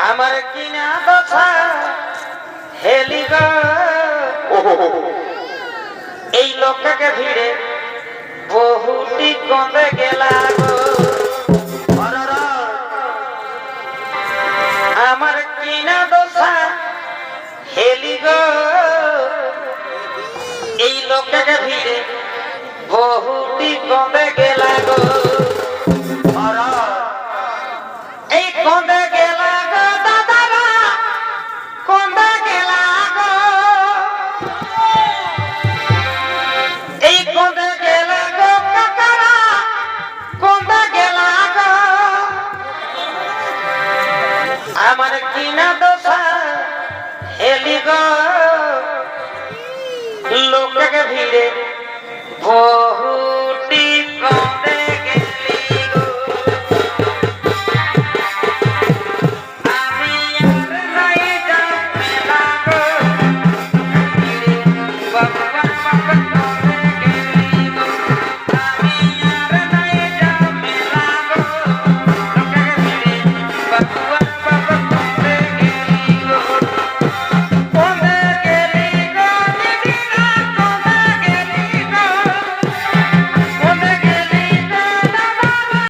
আমার কিনা দশা হেলি গো এই লোককে ভিড়ে বহুটি কঁদে গেলা গো আমার কিনা দশা হেলি গো এই লোককে ভিড়ে বহুটি কঁদে গেলা গো এই কঁদে গেলা গো দাদারা কঁদে গেলা গো এই কঁদে গেলা গো কাকারা কঁদে গেলা গো আমার কিনা দশা হেলি গো লোককে ভিড়ে